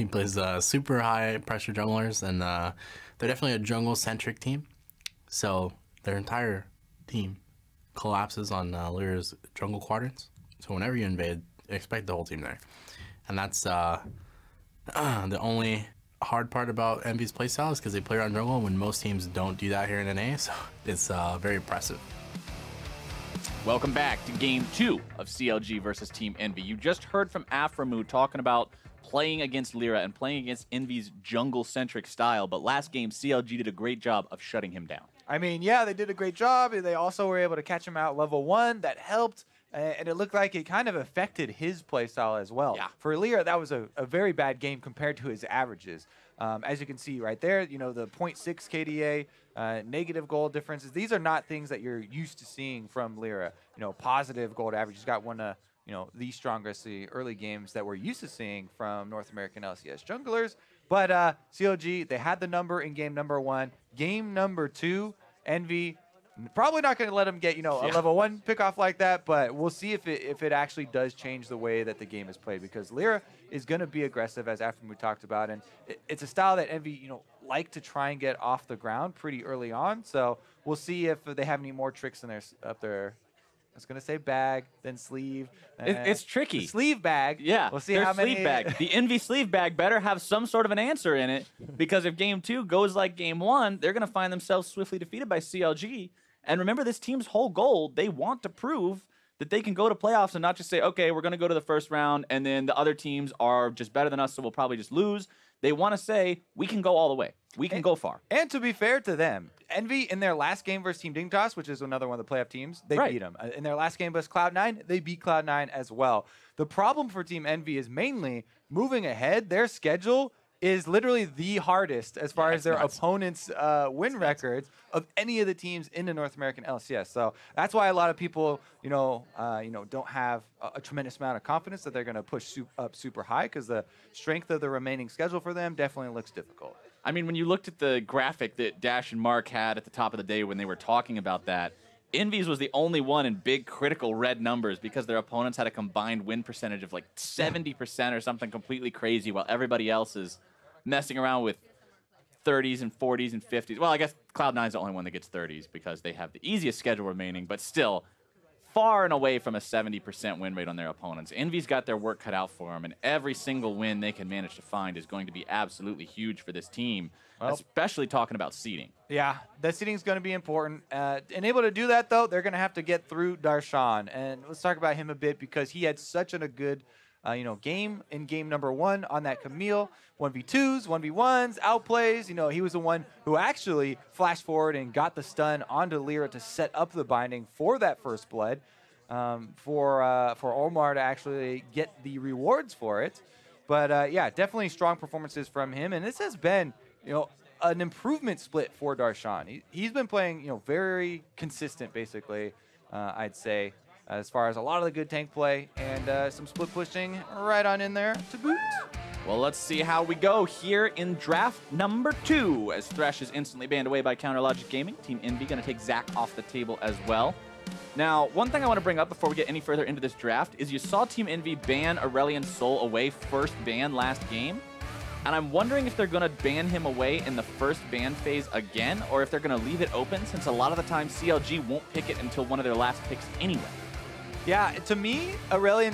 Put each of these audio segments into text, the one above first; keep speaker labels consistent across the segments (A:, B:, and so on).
A: He plays super high pressure junglers, and they're definitely a jungle-centric team. So their entire team collapses on LirA's jungle quadrants. So whenever you invade, expect the whole team there. And that's the only hard part about Envy's playstyle is because they play around jungle when most teams don't do that here in NA. So it's very impressive.
B: Welcome back to Game 2 of CLG versus Team Envy. You just heard from aphromoo talking about playing against LirA and playing against Envy's jungle-centric style, but last game, CLG did a great job of shutting him down.
C: I mean, yeah, they did a great job. They also were able to catch him out level 1. That helped, and it looked like it kind of affected his playstyle as well.
B: Yeah.
C: For LirA, that was a very bad game compared to his averages. As you can see right there, you know, the 0.6 KDA, negative gold differences. These are not things that you're used to seeing from LirA. You know, positive gold average. He's got one of, you know, the strongest early games that we're used to seeing from North American LCS junglers. But CLG, they had the number in game number 1. Game number 2, Envy, probably not going to let him get, you know, a level 1 pickoff like that, but we'll see if it actually does change the way that the game is played, because LirA is going to be aggressive, as aphromoo talked about, and it's a style that Envy, you know, like to try and get off the ground pretty early on. So we'll see if they have any more tricks in their up their. I was gonna say bag, then sleeve.
B: It's tricky.
C: The sleeve bag.
B: Yeah,
C: we'll see how many.
B: Sleeve bag. The Envy sleeve bag better have some sort of an answer in it, because if game 2 goes like game 1, they're gonna find themselves swiftly defeated by CLG. And remember, this team's whole goal, they want to prove that they can go to playoffs and not just say, okay, we're gonna go to the first round, and then the other teams are just better than us, so we'll probably just lose. They want to say, we can go all the way. We can go far.
C: And to be fair to them, Envy, in their last game versus Team Dignitas, which is another one of the playoff teams, they beat them. In their last game versus Cloud9, they beat Cloud9 as well. The problem for Team Envy is mainly moving ahead. Their schedule is literally the hardest as far as their opponents' win records of any of the teams in the North American LCS. So that's why a lot of people, don't have a tremendous amount of confidence that they're going to push up super high, because the strength of the remaining schedule for them definitely looks difficult.
B: I mean, when you looked at the graphic that Dash and Mark had at the top of the day when they were talking about that, Envy's was the only one in big critical red numbers, because their opponents had a combined win percentage of like 70% or something completely crazy, while everybody else is messing around with 30s and 40s and 50s. Well, I guess Cloud9's the only one that gets 30s because they have the easiest schedule remaining, but still far and away from a 70% win rate on their opponents. Envy's got their work cut out for them, and every single win they can manage to find is going to be absolutely huge for this team, especially talking about seeding. Yeah,
C: the seeding is going to be important. And able to do that, though, they're going to have to get through Darshan. And let's talk about him a bit, because he had such a good game in game number 1 on that Camille. 1v2s, 1v1s, outplays. You know, he was the one who actually flashed forward and got the stun onto LirA to set up the binding for that first blood, for Omar to actually get the rewards for it. But yeah, definitely strong performances from him. And this has been, an improvement split for Darshan. He's been playing, very consistent, basically, I'd say, as far as a lot of the good tank play and some split pushing right on in there to boot.
B: Well, let's see how we go here in draft number 2, as Thresh is instantly banned away by CounterLogic Gaming. Team Envy going to take Zach off the table as well. Now, one thing I want to bring up before we get any further into this draft is you saw Team Envy ban Aurelion Sol away first ban last game. And I'm wondering if they're going to ban him away in the first ban phase again, or if they're going to leave it open, since a lot of the time CLG won't pick it until one of their last picks anyway.
C: Yeah, to me, the Aurelion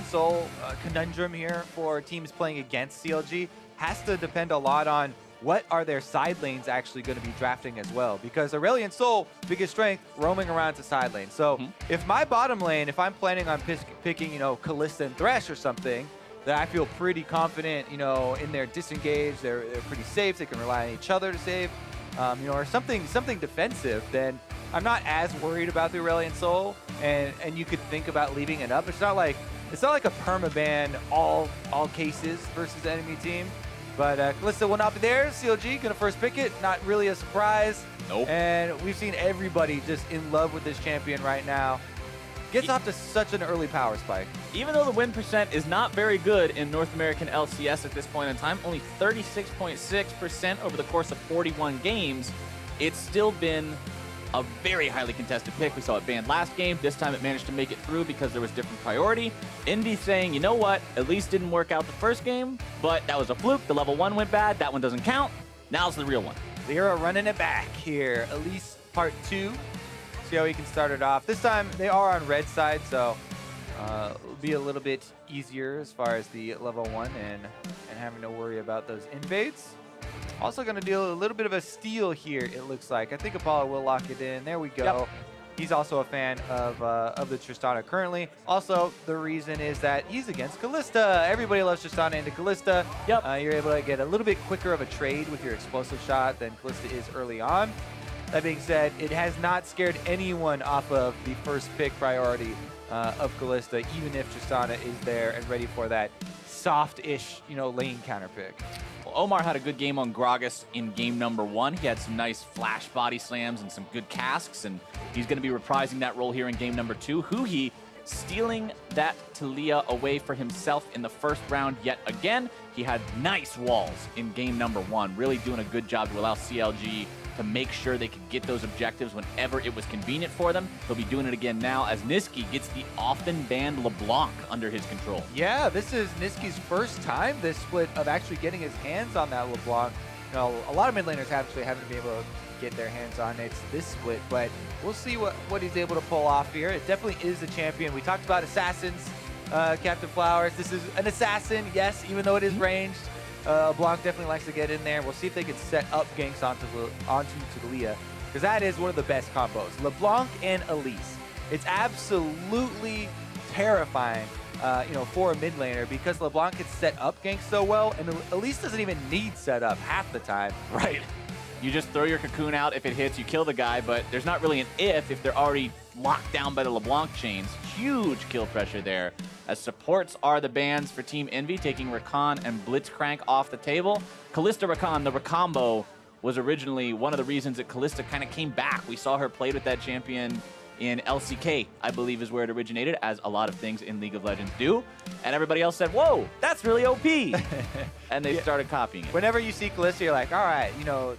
C: Sol conundrum here for teams playing against CLG has to depend a lot on what are their side lanes actually going to be drafting as well. Because Aurelion Sol, biggest strength, roaming around to side lane. So if my bottom lane, if I'm planning on picking, Kalista and Thresh or something, that I feel pretty confident, in their disengage, they're pretty safe, they can rely on each other to save, or something defensive, then I'm not as worried about the Aurelion Sol, and you could think about leaving it up. It's not like a permaban all cases versus the enemy team. But Kalista will not be there. CLG gonna first pick it. Not really a surprise.
B: Nope.
C: And we've seen everybody just in love with this champion right now. Gets off to such an early power spike.
B: Even though the win percent is not very good in North American LCS at this point in time, only 36.6% over the course of 41 games, it's still been a very highly contested pick. We saw it banned last game. This time it managed to make it through because there was different priority. Envy saying, you know what, Elise didn't work out the first game, but that was a fluke. The level 1 went bad. That one doesn't count. Now's the real one.
C: LirA running it back here. Elise part 2. See how he can start it off. This time they are on red side, so it'll be a little bit easier as far as the level 1 and having to worry about those invades. Also going to deal a little bit of a steal here, it looks like. I think Apollo will lock it in. There we go.
B: Yep.
C: He's also a fan of the Tristana currently. Also, the reason is that he's against Kalista. Everybody loves Tristana into Kalista.
B: Yep.
C: You're able to get a little bit quicker of a trade with your explosive shot than Kalista is early on. That being said, it has not scared anyone off of the first pick priority of Kalista, even if Tristana is there and ready for that soft-ish, lane counter pick.
B: Well, Omar had a good game on Gragas in game number 1. He had some nice flash body slams and some good casks, and he's going to be reprising that role here in game number 2. Huhi stealing that Taliyah away for himself in the first round yet again. He had nice walls in game number 1, really doing a good job to allow CLG to make sure they could get those objectives whenever it was convenient for them. He'll be doing it again now as Nisqy gets the often banned LeBlanc under his control.
C: Yeah, this is Nisqy's first time this split of actually getting his hands on that LeBlanc. A lot of mid laners actually haven't been able to get their hands on it this split, but we'll see what he's able to pull off here. It definitely is a champion. We talked about assassins, Captain Flowers. This is an assassin, yes, even though it is ranged. Blanc definitely likes to get in there. We'll see if they can set up ganks onto Taliyah, because that is one of the best combos. LeBlanc and Elise. It's absolutely terrifying, for a mid laner, because LeBlanc can set up ganks so well, and Elise doesn't even need setup half the time.
B: Right. You just throw your cocoon out. If it hits, you kill the guy, but there's not really an if they're already locked down by the LeBlanc chains. Huge kill pressure there, as supports are the bans for Team Envy, taking Rakan and Blitzcrank off the table. Kalista Rakan, the Rakambo, was originally one of the reasons that Kalista kind of came back. We saw her played with that champion in LCK, I believe is where it originated, as a lot of things in League of Legends do. And everybody else said, whoa, that's really OP. And they started copying it.
C: Whenever you see Kalista, you're like, all right,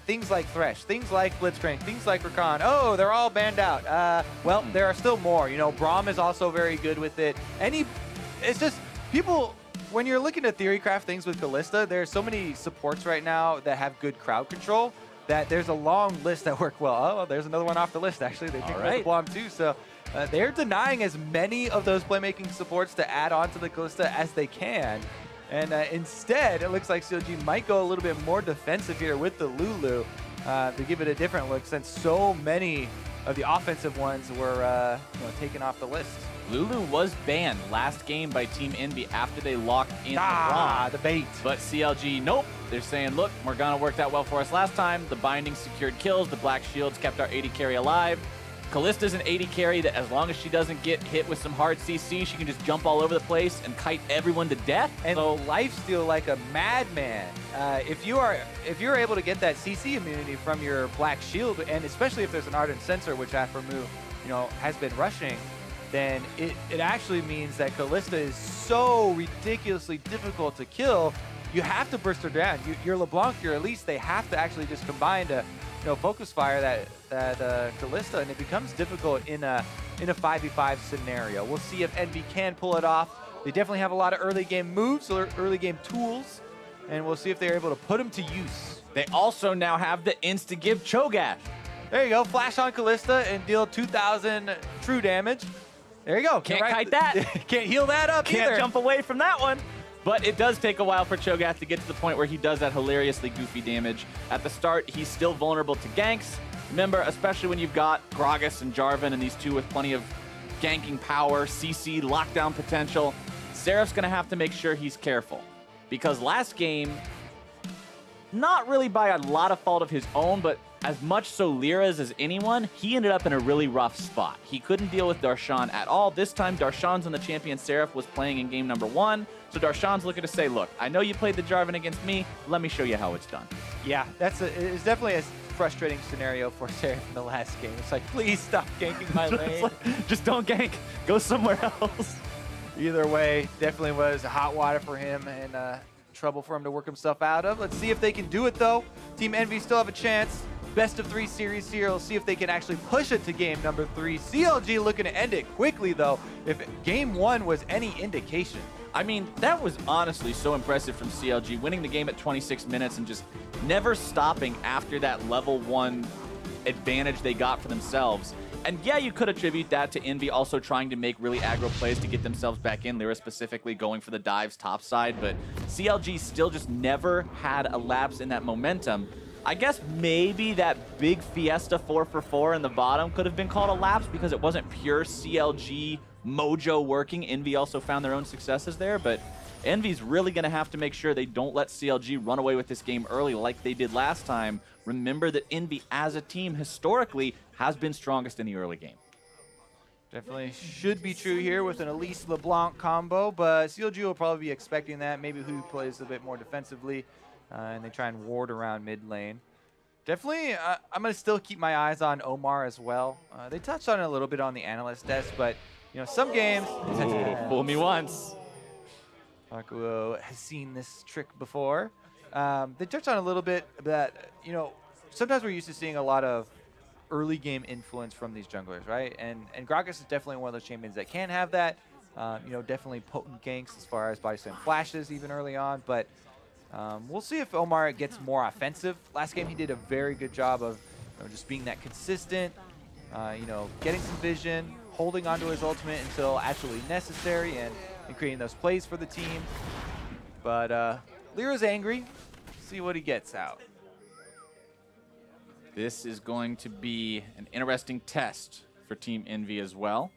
C: things like Thresh, things like Blitzcrank, things like Rakan, oh, they're all banned out. Well, there are still more. Braum is also very good with it. It's just, people, when you're looking to theorycraft things with Kalista, there's so many supports right now that have good crowd control that there's a long list that work well. Oh, there's another one off the list, actually. They picked up LeBlanc too. So they're denying as many of those playmaking supports to add on to the Kalista as they can. And instead, it looks like CLG might go a little bit more defensive here with the Lulu to give it a different look, since so many of the offensive ones were taken off the list.
B: Lulu was banned last game by Team Envy after they locked in
C: the bait.
B: But CLG, nope. They're saying, look, Morgana worked out well for us last time. The binding secured kills. The black shields kept our AD carry alive. Kalista's an AD carry that as long as she doesn't get hit with some hard CC, she can just jump all over the place and kite everyone to death.
C: And lifesteal like a madman. If you're able to get that CC immunity from your black shield, and especially if there's an Ardent Sensor, which aphromoo, has been rushing, then it actually means that Kalista is so ridiculously difficult to kill. You have to burst her down. Your LeBlanc, your Elise, they have to actually just combine to focus fire that Kalista, and it becomes difficult in a 5v5 scenario. We'll see if Envy can pull it off. They definitely have a lot of early game moves, early game tools, and we'll see if they're able to put them to use.
B: They also now have the insta-give Cho'Gath.
C: There you go. Flash on Kalista and deal 2,000 true damage. There you go.
B: Can't kite that.
C: Can't heal that up either.
B: Can't jump away from that one. But it does take a while for Cho'Gath to get to the point where he does that hilariously goofy damage. At the start, he's still vulnerable to ganks. Remember, especially when you've got Gragas and Jarvan and these two with plenty of ganking power, CC, lockdown potential, Seraph's going to have to make sure he's careful. Because last game, not really by a lot of fault of his own, but as much so LirA's as anyone, he ended up in a really rough spot. He couldn't deal with Darshan at all. This time, Darshan's on the champion Seraph was playing in game number 1. So Darshan's looking to say, look, I know you played the Jarvan against me. Let me show you how it's done.
C: Yeah, it's definitely a frustrating scenario for Seraph in the last game. It's like, please stop ganking my lane.
B: Just don't gank. Go somewhere else.
C: Either way, definitely was hot water for him and trouble for him to work himself out of. Let's see if they can do it, though. Team Envy still have a chance. best of 3 series here. We'll see if they can actually push it to game number 3. CLG looking to end it quickly, though, if game 1 was any indication.
B: I mean, that was honestly so impressive from CLG, winning the game at 26 minutes and just never stopping after that level 1 advantage they got for themselves. And yeah, you could attribute that to Envy also trying to make really aggro plays to get themselves back in, LirA specifically going for the dives topside, but CLG still just never had a lapse in that momentum. I guess maybe that big Fiesta 4-for-4 in the bottom could have been called a lapse because it wasn't pure CLG mojo working. Envy also found their own successes there, but Envy's really going to have to make sure they don't let CLG run away with this game early like they did last time. Remember that Envy as a team historically has been strongest in the early game.
C: Definitely should be true here with an Elise LeBlanc combo, but CLG will probably be expecting that. Maybe Huhi plays a bit more defensively, and they try and ward around mid lane. Definitely, I'm going to still keep my eyes on Omar as well. They touched on it a little bit on the analyst desk, but you know, some games...
B: Ooh, fool me once.
C: Hakuho has seen this trick before. They touched on a little bit that, you know, sometimes we're used to seeing a lot of early game influence from these junglers, right? And Gragas is definitely one of those champions that can have that. You know, definitely potent ganks as far as body slam flashes even early on, but we'll see if Omar gets more offensive. Last game he did a very good job of just being that consistent, you know, getting some vision, holding onto his ultimate until absolutely necessary, and creating those plays for the team. But LirA's angry. See what he gets out.
B: This is going to be an interesting test for Team Envy as well,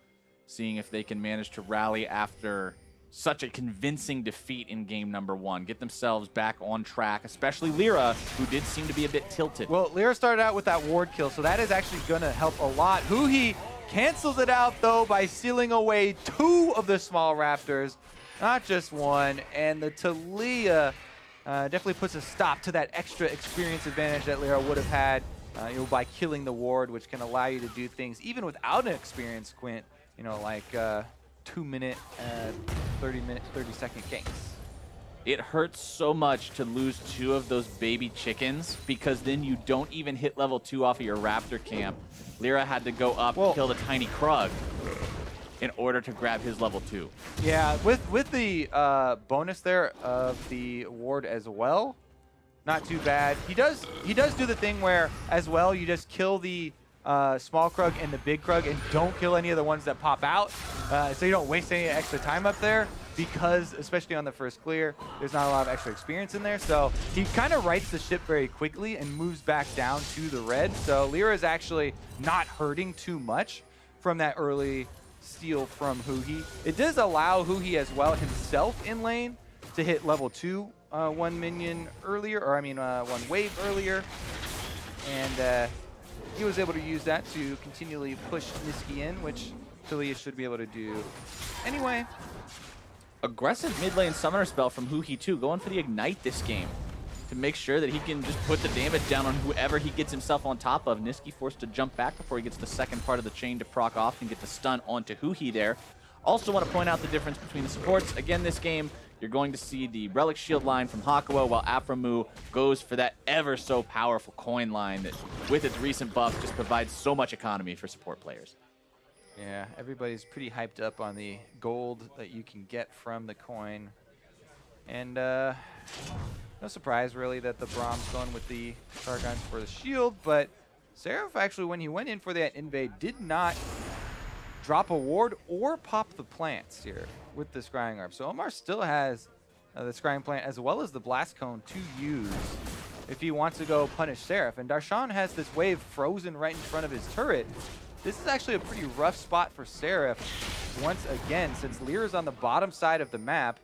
B: seeing if they can manage to rally after such a convincing defeat in game number 1, get themselves back on track, especially LirA, who did seem to be a bit tilted.
C: Well, LirA started out with that ward kill, so that is actually going to help a lot. Huhi cancels it out, though, by stealing away 2 of the small raptors, not just 1, and the Taliyah definitely puts a stop to that extra experience advantage that LirA would have had, you know, by killing the ward, which can allow you to do things even without an experienced Quint, you know, like 2-minute, 30-second ganks.
B: It hurts so much to lose 2 of those baby chickens because then you don't even hit level 2 off of your raptor camp. LirA had to go up and kill the tiny Krug in order to grab his level 2.
C: Yeah, with the bonus there of the ward as well, not too bad. He does do the thing where as well you just kill the small Krug and the big Krug and don't kill any of the ones that pop out, so you don't waste any extra time up there, because especially on the first clear there's not a lot of extra experience in there. So he kind of rights the ship very quickly and moves back down to the red, so LirA is actually not hurting too much from that early steal from Huhi. It does allow Huhi as well himself in lane to hit level 2 one minion earlier, or I mean 1 wave earlier, and he was able to use that to continually push Nisqy in, which Taliyah should be able to do anyway.
B: Aggressive mid lane summoner spell from Huhi too, going for the ignite this game to make sure that he can just put the damage down on whoever he gets himself on top of. Nisqy forced to jump back before he gets the second part of the chain to proc off and get the stun onto Huhi there. Also want to point out the difference between the supports. Again, this game, you're going to see the Relic Shield line from Hakuho, while aphromoo goes for that ever so powerful coin line that, with its recent buff, just provides so much economy for support players.
C: Yeah, everybody's pretty hyped up on the gold that you can get from the coin. And no surprise, really, that the Braum's going with the Jarvan for the shield, but Seraph actually, when he went in for that invade, did not drop a ward or pop the plants here with the Scrying Orb. So Omar still has the Scrying Plant as well as the Blast Cone to use if he wants to go punish Seraph. And Darshan has this wave frozen right in front of his turret. This is actually a pretty rough spot for Seraph once again, since LirA's on the bottom side of the map.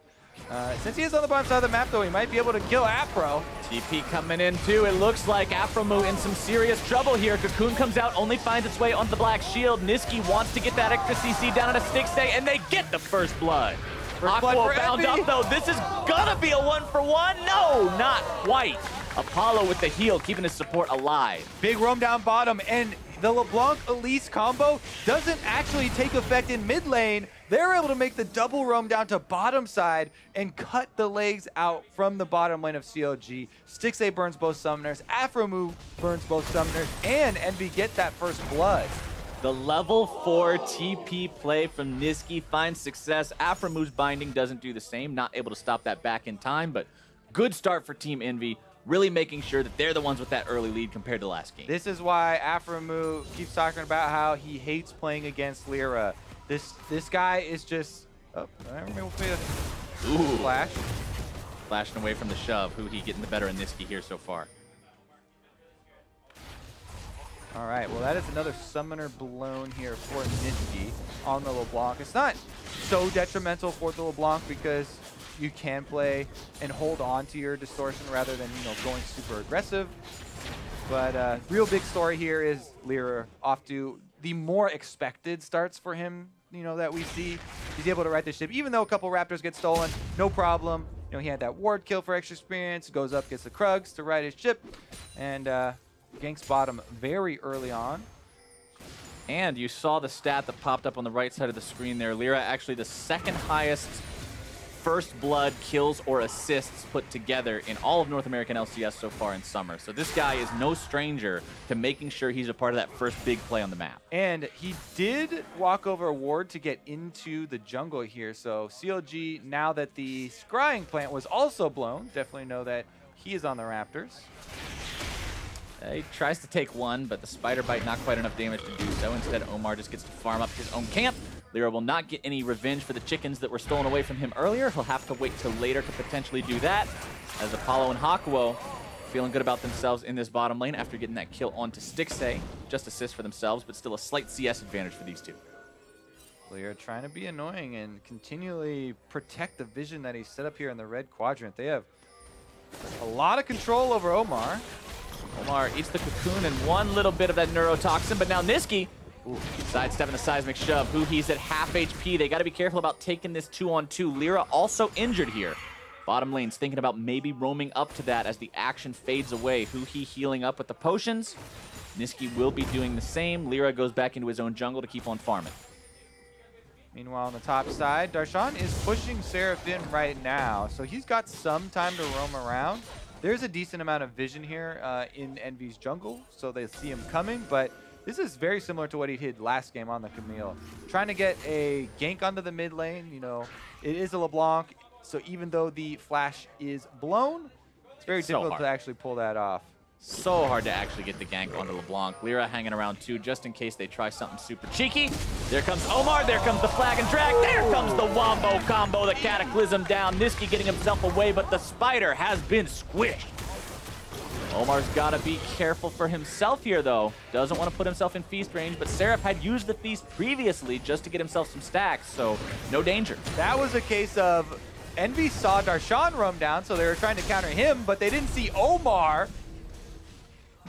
C: Since he is on the bottom side of the map, though, he might be able to kill Afro.
B: TP coming in, too. It looks like aphromoo in some serious trouble here. Cocoon comes out, only finds its way onto the black shield. Nisqy wants to get that extra CC down at a Stixxay, and they get the first blood. Hakuho bound up, though. This is gonna be a 1-for-1. No, not quite. Apollo with the heal, keeping his support alive.
C: Big roam down bottom, and the LeBlanc Elise combo doesn't actually take effect in mid lane. They're able to make the double roam down to bottom side and cut the legs out from the bottom lane of CLG. Stixxay burns both summoners, aphromoo burns both summoners, and Envy get that first blood.
B: The level 4 TP play from Nisqy finds success. Aphromoos binding doesn't do the same, not able to stop that back in time, but good start for Team Envy, really making sure that they're the ones with that early lead compared to last game.
C: This is why aphromoo keeps talking about how he hates playing against LirA. This guy is just... Oh, maybe we'll play a flash.
B: Flashing away from the shove. Huhi getting the better of Nisqy here so far.
C: All right, well, that is another summoner blown here for Nisqy on the LeBlanc. It's not so detrimental for the LeBlanc because you can play and hold on to your distortion rather than, you know, going super aggressive. But real big story here is LirA off to the more expected starts for him, you know, that we see. He's able to right the ship, even though a couple Raptors get stolen, no problem. You know, he had that ward kill for extra experience, goes up, gets the Krugs to right his ship, and ganks bottom very early on.
B: And you saw the stat that popped up on the right side of the screen there. LirA actually the second highest first blood kills or assists put together in all of North American LCS so far in summer. So this guy is no stranger to making sure he's a part of that first big play on the map.
C: And he did walk over a ward to get into the jungle here. So CLG, now that the scrying plant was also blown, definitely know that he is on the Raptors.
B: He tries to take one, but the spider bite not quite enough damage to do so. Instead, Omar just gets to farm up his own camp. LirA will not get any revenge for the chickens that were stolen away from him earlier. He'll have to wait till later to potentially do that, as Apollo and Hakuho feeling good about themselves in this bottom lane after getting that kill onto Stixxay. Just assist for themselves, but still a slight CS advantage for these two.
C: LirA trying to be annoying and continually protect the vision that he set up here in the red quadrant. They have a lot of control over Omar.
B: Omar eats the cocoon and one little bit of that neurotoxin, but now Nisqy sidestepping the seismic shove. Huhi's at half HP. They got to be careful about taking this 2-on-2. LirA also injured here. Bottom lane's thinking about maybe roaming up to that as the action fades away. Huhi healing up with the potions. Nisqy will be doing the same. LirA goes back into his own jungle to keep on farming.
C: Meanwhile, on the top side, Darshan is pushing Seraph in right now, so he's got some time to roam around. There's a decent amount of vision here in Envy's jungle, so they see him coming, but this is very similar to what he did last game on the Camille. Trying to get a gank onto the mid lane, you know, it is a LeBlanc, so even though the flash is blown, it's very difficult to actually pull that off.
B: So hard to actually get the gank onto LeBlanc. LirA hanging around too, just in case they try something super cheeky. There comes Omar, there comes the flag and drag, there comes the wombo combo, the cataclysm down. Nisqy getting himself away, but the spider has been squished. Omar's got to be careful for himself here, though. Doesn't want to put himself in feast range, but Seraph had used the feast previously just to get himself some stacks, so no danger.
C: That was a case of Envy saw Darshan roam down, so they were trying to counter him, but they didn't see Omar.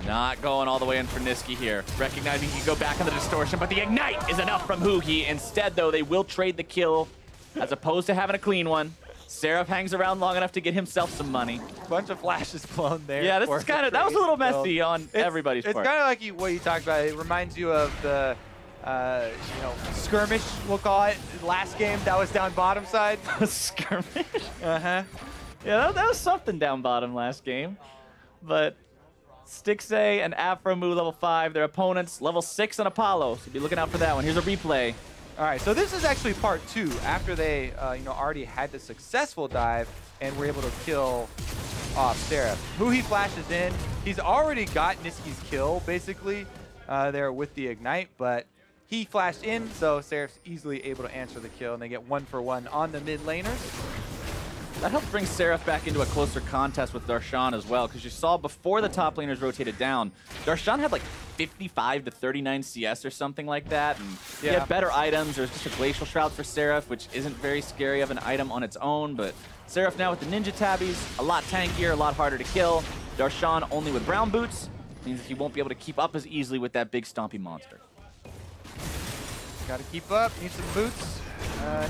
B: Not going all the way in for Nisqy here. Recognizing he can go back on the distortion, but the ignite is enough from Huhi. Instead, though, they will trade the kill as opposed to having a clean one. Seraph hangs around long enough to get himself some money.
C: Bunch of flashes blown there.
B: Yeah, this is kind of, that was a little messy on everybody's part.
C: It's kind of like what you talked about. It reminds you of the, you know, skirmish, we'll call it, last game that was down bottom side.
B: Skirmish?
C: Uh-huh.
B: Yeah, that was something down bottom last game. But Stixxay and aphromoo level 5, their opponents level 6 on Apollo, so be looking out for that one. Here's a replay.
C: All right, so this is actually part 2 after they, you know, already had the successful dive and were able to kill off Seraph. Huhi flashes in. He's already got Nisqy's kill, basically, there with the ignite, but he flashed in, so Seraph's easily able to answer the kill, and they get 1-for-1 on the mid laners.
B: That helped bring Seraph back into a closer contest with Darshan as well, because you saw before the top laners rotated down, Darshan had like 55 to 39 CS or something like that, and he had better items. There's just a Glacial Shroud for Seraph, which isn't very scary of an item on its own, but Seraph now with the Ninja Tabbies, a lot tankier, a lot harder to kill. Darshan only with Braum boots, means that he won't be able to keep up as easily with that big stompy monster.
C: Gotta keep up, need some boots.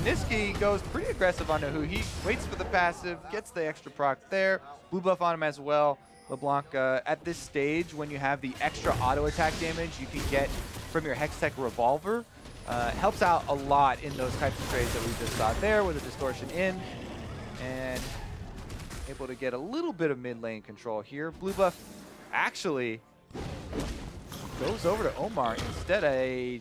C: Nisqy goes pretty aggressive onto Huhi, waits for the passive, gets the extra proc there, blue buff on him as well. LeBlanc, at this stage, when you have the extra auto attack damage you can get from your Hextech Revolver, helps out a lot in those types of trades that we just saw there with a distortion in. And able to get a little bit of mid lane control here. Blue buff actually goes over to Omar instead. I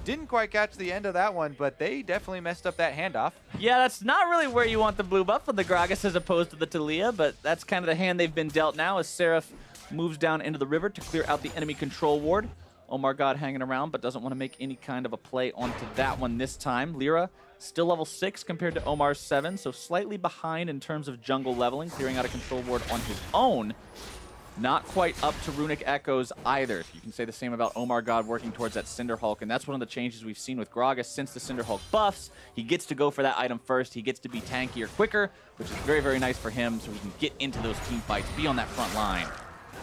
C: didn't quite catch the end of that one, but they definitely messed up that handoff.
B: Yeah, that's not really where you want the blue buff with the Gragas as opposed to the Taliyah, but that's kind of the hand they've been dealt now as Seraph moves down into the river to clear out the enemy control ward. OmarGod hanging around, but doesn't want to make any kind of a play onto that one this time. LirA still level 6 compared to Omar's 7, so slightly behind in terms of jungle leveling, clearing out a control ward on his own. Not quite up to Runic Echoes either. You can say the same about OmarGod working towards that Cinder Hulk, and that's one of the changes we've seen with Gragas since the Cinder Hulk buffs. He gets to go for that item first. He gets to be tankier quicker, which is very, very nice for him, so he can get into those team fights, be on that front line,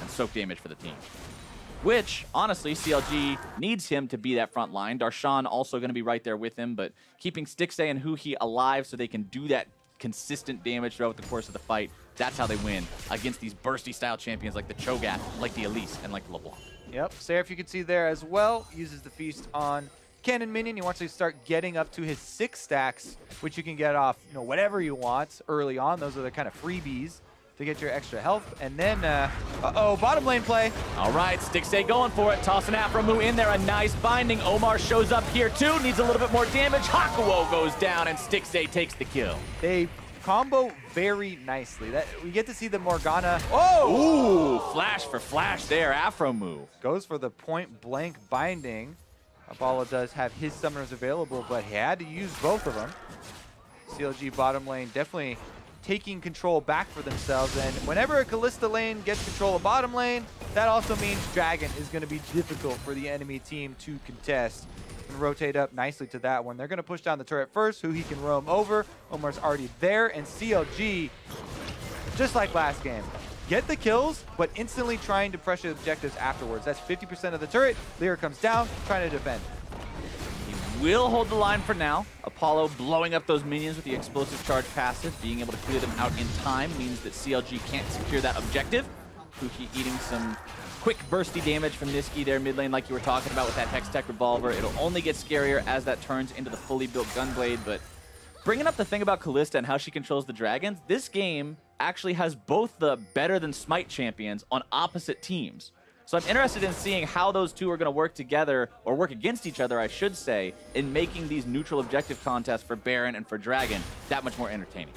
B: and soak damage for the team. Which, honestly, CLG needs him to be that front line. Darshan also going to be right there with him, but keeping Stixxay and Huhi alive so they can do that consistent damage throughout the course of the fight. That's how they win against these bursty style champions like the Cho'Gath, like the Elise, and like the LeBlanc.
C: Yep, Seraph you can see there as well, uses the feast on Cannon Minion. He wants to start getting up to his 6 stacks, which you can get off, whatever you want early on. Those are the kind of freebies to get your extra health. And then, bottom lane play.
B: All right, Stixxay going for it. Toss an aphromoo in there, a nice binding. Omar shows up here too, needs a little bit more damage. Hakuho goes down and Stixxay takes the kill.
C: They combo very nicely. We get to see the Morgana.
B: Oh! Ooh, flash for flash there, aphromoo.
C: Goes for the point blank binding. Apollo does have his summoners available, but he had to use both of them. CLG bottom lane definitely taking control back for themselves, and whenever a Kalista lane gets control of bottom lane, that also means Dragon is going to be difficult for the enemy team to contest. And rotate up nicely to that one. They're going to push down the turret first, who he can roam over. Omar's already there, and CLG, just like last game, get the kills, but instantly trying to pressure objectives afterwards. That's 50% of the turret. LirA comes down, trying to defend.
B: Will hold the line for now. Apollo blowing up those minions with the explosive charge passive. Being able to clear them out in time means that CLG can't secure that objective. Huhi eating some quick bursty damage from Nisqy there mid lane like you were talking about with that Hextech Revolver. It'll only get scarier as that turns into the fully built Gunblade, but bringing up the thing about Kalista and how she controls the dragons, this game actually has both the better than Smite champions on opposite teams. So I'm interested in seeing how those two are going to work together, or work against each other, I should say, in making these neutral objective contests for Baron and for Dragon that much more entertaining.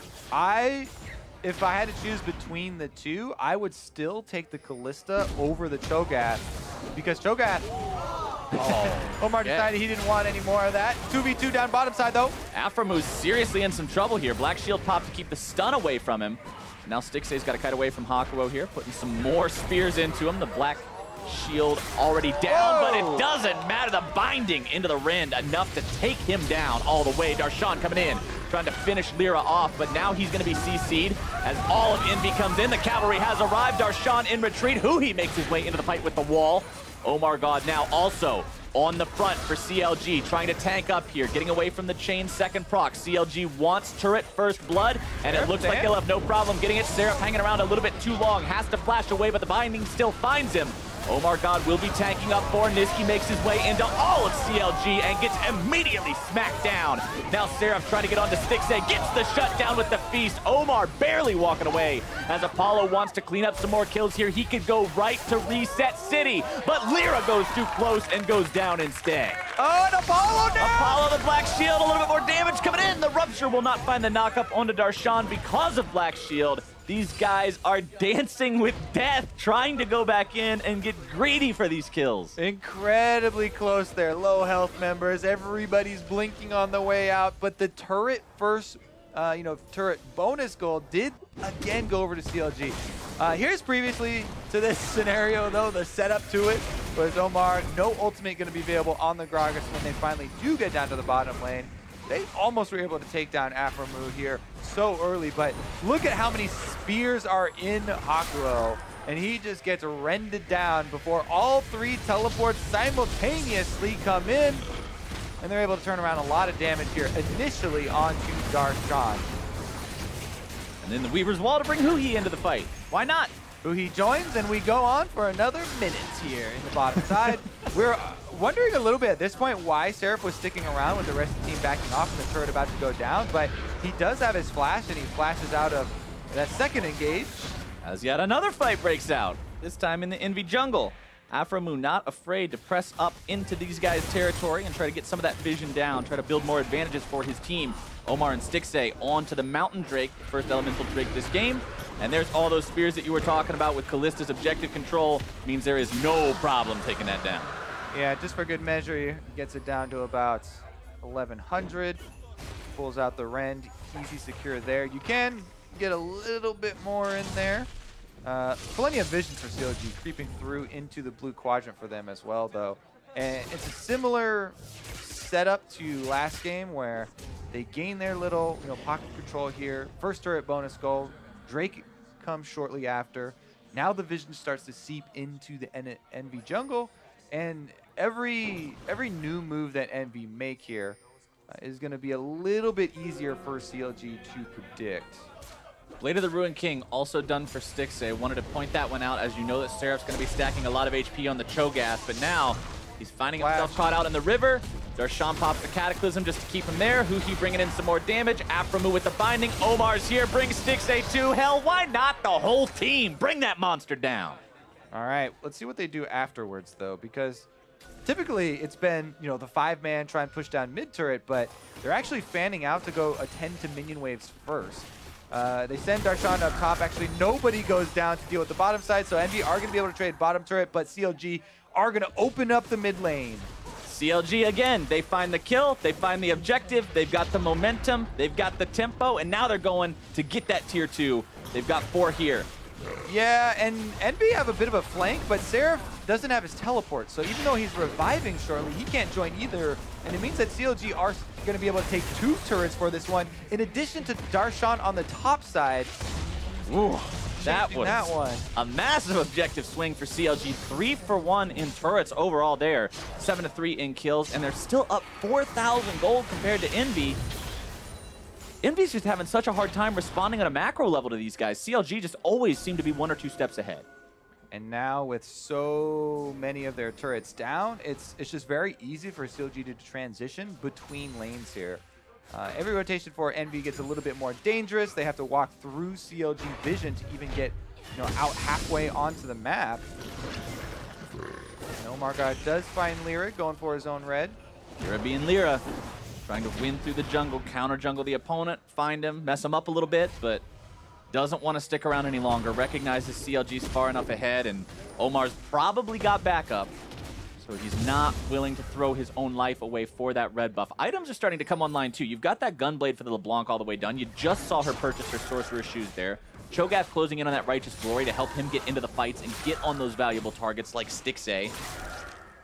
C: If I had to choose between the two, I would still take the Kalista over the Cho'Gath, because Cho'Gath, Omar decided he didn't want any more of that. 2v2 down bottom side, though.
B: Aphromoo's seriously in some trouble here. Black Shield popped to keep the stun away from him. Now Stixxay's got to kite away from Hakuho here, putting some more spears into him. The Black Shield already down, but it doesn't matter. The binding into the Rend, enough to take him down all the way. Darshan coming in, trying to finish LirA off, but now he's going to be CC'd as all of Envy comes in. The cavalry has arrived. Darshan in retreat. Huhi makes his way into the fight with the wall. OmarGod now also on the front for CLG, trying to tank up here, getting away from the chain second proc. CLG wants turret first blood, and it looks like they'll have no problem getting it. Seraph hanging around a little bit too long, has to flash away, but the binding still finds him. OmarGod will be tanking up for Nisqy, makes his way into all of CLG and gets immediately smacked down. Now Seraph trying to get onto Stixxay, gets the shutdown with the feast. Omar barely walking away as Apollo wants to clean up some more kills here. He could go right to reset city, but LirA goes too close and goes down instead.
C: Oh, and Apollo down!
B: Apollo, the Black Shield, a little bit more damage coming in. The Rupture will not find the knockup onto Darshan because of Black Shield. These guys are dancing with death, trying to go back in and get greedy for these kills.
C: Incredibly close there, low health members. Everybody's blinking on the way out, but the turret first, turret bonus goal did again go over to CLG. Here's previously to this scenario, though, the setup to it was Omar, no ultimate going to be available on the Gragas when they finally do get down to the bottom lane. They almost were able to take down aphromoo here so early, but look at how many spears are in Hakuho, and he just gets rended down before all 3 teleports simultaneously come in, and they're able to turn around a lot of damage here initially onto Darshan.
B: And then the Weaver's Wall to bring Huhi into the fight. Why not?
C: Huhi joins, and we go on for another minute here in the bottom side. We're wondering a little bit at this point why Seraph was sticking around with the rest of the team backing off and the turret about to go down, but he does have his flash, and he flashes out of that second engage.
B: As yet another fight breaks out, this time in the Envy jungle. aphromoo not afraid to press up into these guys' territory and try to get some of that vision down, try to build more advantages for his team. Omar and Stixxay on to the Mountain Drake, the first elemental Drake this game. And there's all those spears that you were talking about with Kalista's objective control. Means there is no problem taking that down.
C: Yeah, just for good measure, he gets it down to about 1100. Pulls out the rend, easy secure there. You can get a little bit more in there. Plenty of vision for CLG creeping through into the blue quadrant for them as well, though. And it's a similar setup to last game where they gain their little, pocket control here. First turret bonus goal. Drake comes shortly after. Now the vision starts to seep into the Envy jungle, and every new move that Envy make here is going to be a little bit easier for CLG to predict.
B: Blade of the Ruined King also done for Stixxay. Wanted to point that one out, as you know that Seraph's going to be stacking a lot of HP on the Cho'Gath, but now he's finding himself caught out in the river. Darshan pops the Cataclysm just to keep him there. Huhi bringing in some more damage. aphromoo with the binding. Omar's here, brings Stixxay to hell. Why not the whole team? Bring that monster down.
C: All right, let's see what they do afterwards, though, because typically it's been, the 5-man try and push down mid-turret, but they're actually fanning out to go attend to minion waves first. They send Darshan up top. Actually, nobody goes down to deal with the bottom side, so Envy are going to be able to trade bottom turret, but CLG are going to open up the mid lane.
B: CLG, again, they find the kill, they find the objective, they've got the momentum, they've got the tempo, and now they're going to get that tier 2. They've got 4 here.
C: Yeah, and Envy have a bit of a flank, but Seraph doesn't have his teleport, so even though he's reviving shortly, he can't join either, and it means that CLG are going to be able to take 2 turrets for this one, in addition to Darshan on the top side.
B: Ooh, that was
C: one.
B: A massive objective swing for CLG. 3 for 1 in turrets overall there. 7 to 3 in kills, and they're still up 4,000 gold compared to Envy. Envy's just having such a hard time responding on a macro level to these guys. CLG just always seem to be 1 or 2 steps ahead.
C: And now with so many of their turrets down, it's just very easy for CLG to transition between lanes here. Every rotation for Envy gets a little bit more dangerous. They have to walk through CLG vision to even get out halfway onto the map. And OmarGod does find LirA going for his own red.
B: LirA being LirA. Trying to win through the jungle, counter jungle the opponent, find him, mess him up a little bit, but doesn't want to stick around any longer. Recognizes CLG's far enough ahead, and Omar's probably got backup, so he's not willing to throw his own life away for that red buff. Items are starting to come online too. You've got that Gunblade for the LeBlanc all the way done. You just saw her purchase her Sorcerer's Shoes there. Cho'Gath closing in on that Righteous Glory to help him get into the fights and get on those valuable targets like Stixxay.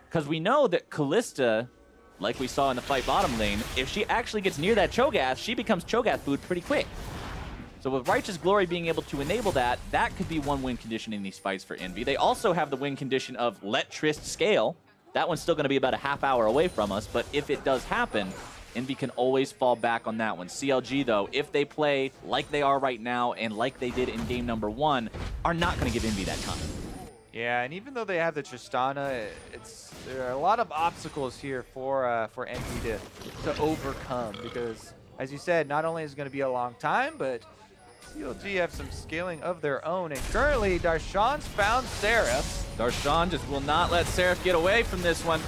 B: Because we know that Kalista, like we saw in the fight bottom lane, if she actually gets near that Cho'Gath, she becomes Cho'Gath food pretty quick. So with Righteous Glory being able to enable that, that could be one win condition in these fights for Envy. They also have the win condition of let Trist scale. That one's still going to be about a half hour away from us, but if it does happen, Envy can always fall back on that one. CLG, though, if they play like they are right now and like they did in game number 1, are not going to give Envy that time.
C: Yeah, and even though they have the Tristana, there are a lot of obstacles here for Envy to overcome, because, as you said, not only is it going to be a long time, but CLG have some scaling of their own, and currently Darshan's found Seraph.
B: Darshan just will not let Seraph get away from this one.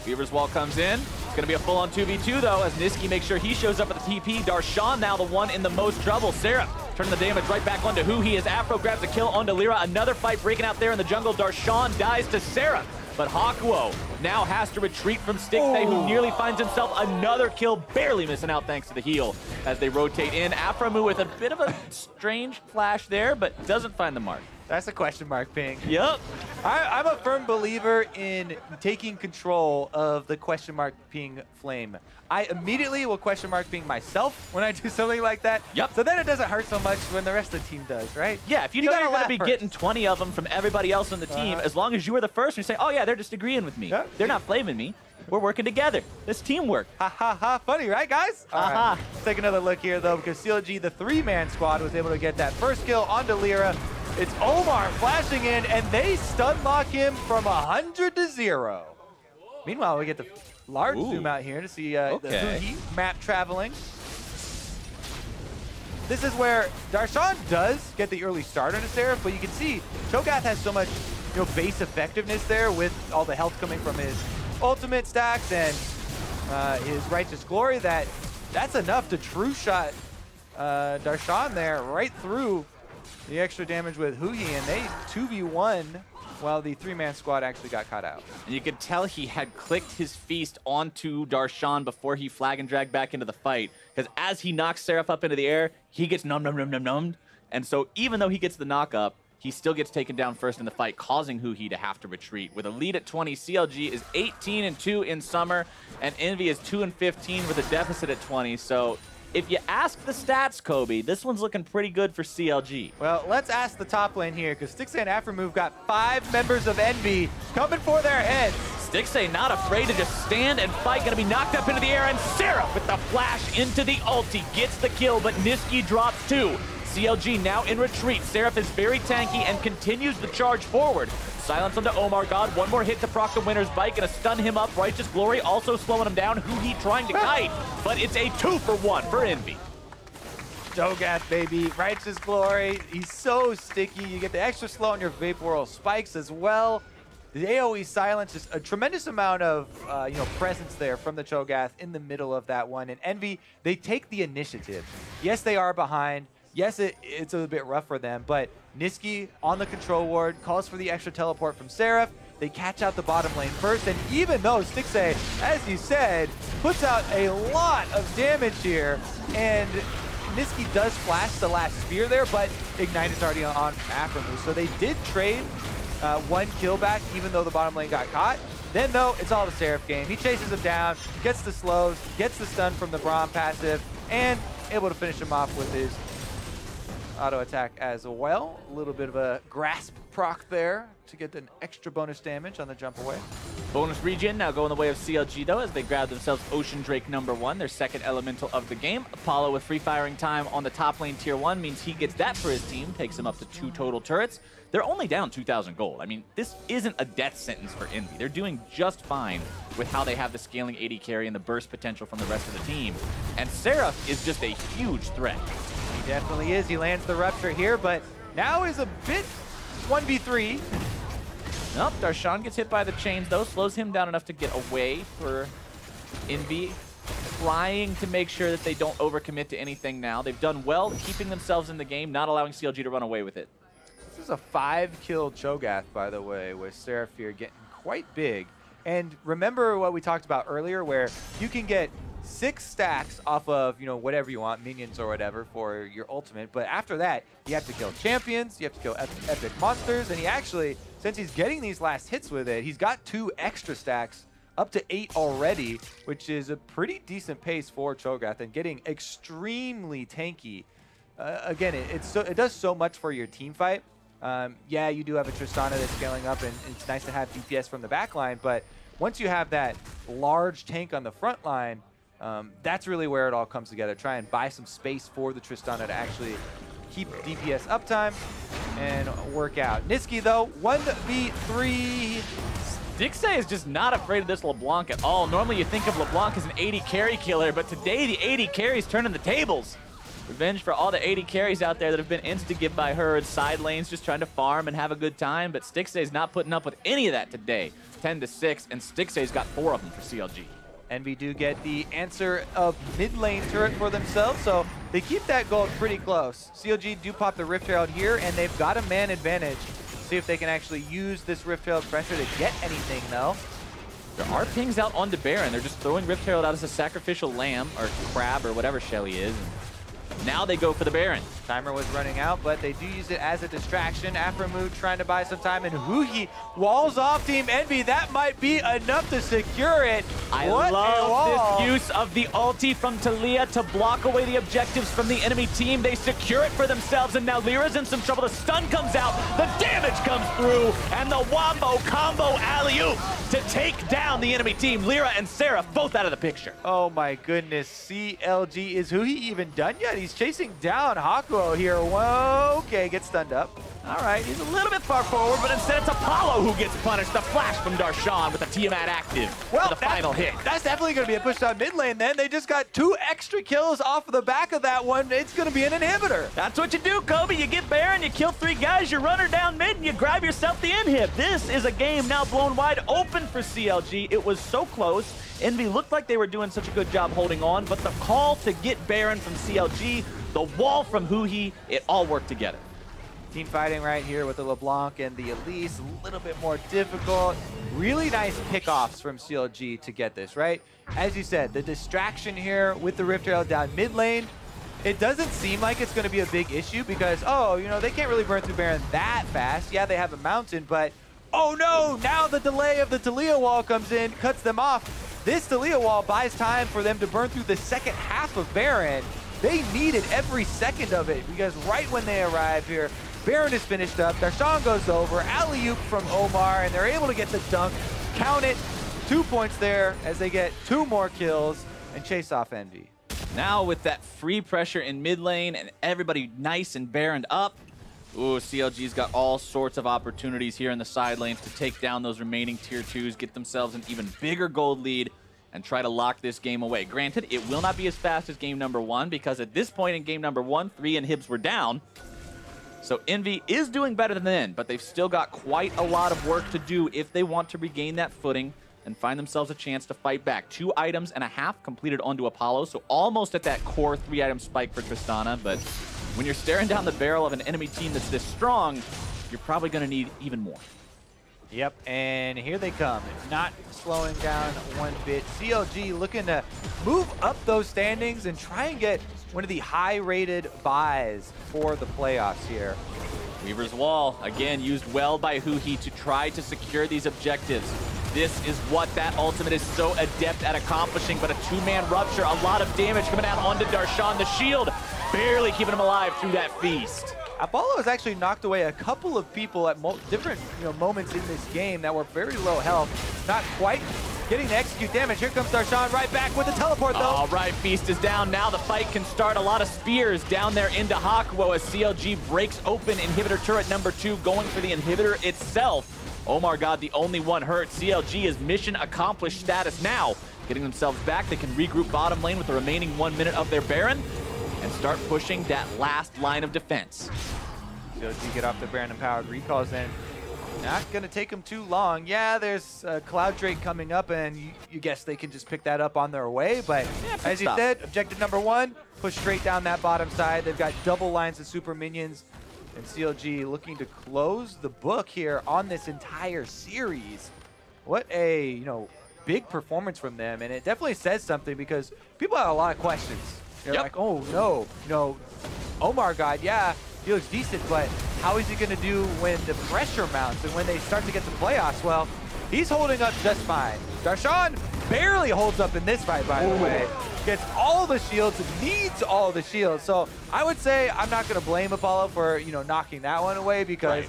B: Weaver's Wall comes in. It's going to be a full-on 2v2, though, as Nisqy makes sure he shows up at the TP. Darshan now the one in the most trouble. Seraph turning the damage right back onto Huhi as Afro grabs a kill onto LirA. Another fight breaking out there in the jungle. Darshan dies to Seraph, but Hakuho now has to retreat from Stixxay, who nearly finds himself another kill, barely missing out thanks to the heal as they rotate in. aphromoo with a bit of a strange flash there, but doesn't find the mark.
C: That's a question mark, Ping.
B: Yep.
C: I'm a firm believer in taking control of the question mark Ping flame. I immediately will question mark Ping myself when I do something like that.
B: Yep.
C: So then it doesn't hurt so much when the rest of the team does, right?
B: Yeah, if you know you're going to be getting 20 of them from everybody else on the team, as long as you were the first, and you say, oh yeah, they're just agreeing with me.
C: Yeah.
B: They're not flaming me. We're working together. This teamwork.
C: Ha ha ha, funny, right guys? All right. Let's take another look here though, because CLG, the 3-man squad, was able to get that first kill onto LirA. It's Omar flashing in, and they stun lock him from 100 to 0. Meanwhile, we get the large zoom out here to see the Huhi map traveling. This is where Darshan does get the early start on his Seraph, but you can see Cho'Gath has so much base effectiveness there with all the health coming from his ultimate stacks and his Righteous Glory that's enough to true shot Darshan there right through the extra damage with Huhi, and they 2v1 while the 3-man squad actually got caught out.
B: And you could tell he had clicked his feast onto Darshan before he flag and dragged back into the fight, because as he knocks Seraph up into the air, he gets numbed. And so even though he gets the knock up, he still gets taken down first in the fight, causing Huhi to have to retreat. With a lead at 20, CLG is 18-2 in summer, and Envy is 2-15 with a deficit at 20. So if you ask the stats, Kobe, this one's looking pretty good for CLG.
C: Well, let's ask the top lane here, because Stixxay and aphromoo got 5 members of Envy coming for their heads.
B: Stixxay not afraid to just stand and fight, gonna be knocked up into the air, and Seraph with the flash into the ulti gets the kill, but Nisqy drops 2. CLG now in retreat. Seraph is very tanky and continues the charge forward. Silence onto OmarGod. One more hit to proc the winner's bike. Gonna stun him up. Righteous Glory also slowing him down. Huhi trying to kite, but it's a 2-for-1 for Envy.
C: Cho'Gath, baby. Righteous Glory. He's so sticky. You get the extra slow on your Vapor Whirl spikes as well. The AoE silence, just a tremendous amount of presence there from the Cho'Gath in the middle of that one. And Envy, they take the initiative. Yes, they are behind. Yes, it's a bit rough for them, but Nisqy on the control ward calls for the extra teleport from Seraph. They catch out the bottom lane first, and even though Stixxay, as you said, puts out a lot of damage here, and Nisqy does flash the last spear there, but Ignite is already on aphromoo. So they did trade 1 kill back, even though the bottom lane got caught. Then, though, it's all the Seraph game. He chases him down, gets the slows, gets the stun from the Braum passive, and able to finish him off with his auto attack as well. A little bit of a grasp proc there to get an extra bonus damage on the jump away.
B: Bonus regen now going the way of CLG though, as they grab themselves Ocean Drake #1, their second elemental of the game. Apollo with free firing time on the top lane tier 1 means he gets that for his team, takes him up to 2 total turrets. They're only down 2,000 gold. I mean, this isn't a death sentence for Envy. They're doing just fine with how they have the scaling AD carry and the burst potential from the rest of the team. And Seraph is just a huge threat.
C: He definitely is. He lands the Rupture here, but now is a bit 1v3.
B: Nope, Darshan gets hit by the chains though, slows him down enough to get away for Envy. Trying to make sure that they don't overcommit to anything now. They've done well keeping themselves in the game, not allowing CLG to run away with it.
C: This is a 5-kill Cho'Gath, by the way, with Seraph here getting quite big. And remember what we talked about earlier, where you can get 6 stacks off of, whatever you want, minions or whatever for your ultimate. But after that, you have to kill champions, you have to kill epic monsters, and he actually, since he's getting these last hits with it, he's got 2 extra stacks, up to 8 already, which is a pretty decent pace for Cho'Gath and getting extremely tanky. Again, it does so much for your team fight. Yeah, you do have a Tristana that's scaling up, and it's nice to have DPS from the back line, but once you have that large tank on the front line, that's really where it all comes together. Try and buy some space for the Tristana to actually keep DPS uptime and work out. Nisqy, though, 1v3.
B: Stixxay is just not afraid of this LeBlanc at all. Normally you think of LeBlanc as an AD carry killer, but today the AD carry's turning the tables. Revenge for all the AD carries out there that have been insta-gibbed by her in side lanes, just trying to farm and have a good time, but Stixxay's not putting up with any of that today. 10-6, and Stixxay's got 4 of them for CLG.
C: Envy do get the answer of mid lane turret for themselves, so they keep that gold pretty close. CLG do pop the Rift Herald here, and they've got a man advantage. See if they can actually use this Rift Herald pressure to get anything, though.
B: There are pings out onto Baron. They're just throwing Rift Herald out as a sacrificial lamb, or crab, or whatever Shelly is. Now they go for the Baron.
C: Timer was running out, but they do use it as a distraction. aphromoo trying to buy some time, and Huhi walls off Team Envy. That might be enough to secure it.
B: I love this use of the ulti from Taliyah to block away the objectives from the enemy team. They secure it for themselves, and now LirA's in some trouble. The stun comes out, the damage comes through, and the wombo combo alley-oop to take down the enemy team. LirA and Seraph both out of the picture.
C: Oh my goodness, CLG. Is Huhi even done yet? He's chasing down Hakuho here. Whoa, okay, gets stunned up.
B: All right, he's a little bit far forward, but instead it's Apollo who gets punished. The flash from Darshan with the Tiamat active for the final hit.
C: That's definitely going to be a push on mid lane then. They just got 2 extra kills off of the back of that one. It's going to be an inhibitor.
D: That's what you do, Kobe. You get Baron, you kill 3 guys, you run her down mid, and you grab yourself the inhib. This is a game now blown wide open for CLG. It was so close. Envy looked like they were doing such a good job holding on, but the call to get Baron from CLG, the wall from Huhi, it all worked together.
C: Team fighting right here with the LeBlanc and the Elise, a little bit more difficult. Really nice pickoffs from CLG to get this, right? As you said, the distraction here with the Rift Herald down mid lane, it doesn't seem like it's going to be a big issue because, oh, you know, they can't really burn through Baron that fast. Yeah, they have a mountain, but oh no, now the delay of the Taliyah wall comes in, cuts them off. This Taliyah wall buys time for them to burn through the second half of Baron. They needed every second of it because right when they arrive here, Baron is finished up, Darshan goes over, alley-oop from Omar, and they're able to get the dunk. Count it, 2 points there as they get 2 more kills and chase off Envy.
B: Now with that free pressure in mid lane and everybody nice and Baroned up, ooh, CLG's got all sorts of opportunities here in the side lanes to take down those remaining tier 2s, get themselves an even bigger gold lead, and try to lock this game away. Granted, it will not be as fast as game number 1 because at this point in game number 1, 3 inhibs were down. So Envy is doing better than them, but they've still got quite a lot of work to do if they want to regain that footing and find themselves a chance to fight back. 2.5 items completed onto Apollo, so almost at that core 3-item spike for Tristana, but when you're staring down the barrel of an enemy team that's this strong, you're probably going to need even more.
C: Yep, and here they come. Not slowing down one bit. CLG looking to move up those standings and try and get one of the high-rated buys for the playoffs here.
B: Weaver's Wall, again, used well by Huhi to try to secure these objectives. This is what that ultimate is so adept at accomplishing, but a 2-man rupture, a lot of damage coming out onto Darshan. The shield barely keeping him alive through that feast.
C: Apollo has actually knocked away a couple of people at different moments in this game that were very low health. Not quite getting to execute damage. Here comes Darshan right back with the teleport, though.
B: All right, Feast is down. Now the fight can start. A lot of spears down there into Hakuho as CLG breaks open inhibitor turret number 2, going for the inhibitor itself. OmarGod, the only one hurt. CLG is mission accomplished status now. Getting themselves back, they can regroup bottom lane with the remaining 1 minute of their Baron and start pushing that last line of defense.
C: CLG get off the Baron empowered recalls then. Not going to take them too long. Yeah, there's Cloud Drake coming up, and you guess they can just pick that up on their way. But yeah, as you said, objective number 1, push straight down that bottom side. They've got double lines of super minions. And CLG looking to close the book here on this entire series. What a, big performance from them. And it definitely says something because people have a lot of questions. They're like, oh, no, OmarGod, yeah, he looks decent, but how is he going to do when the pressure mounts and when they start to get the playoffs? Well, he's holding up just fine. Darshan barely holds up in this fight, by the way. Gets all the shields, needs all the shields. So I would say I'm not going to blame Apollo for, knocking that one away because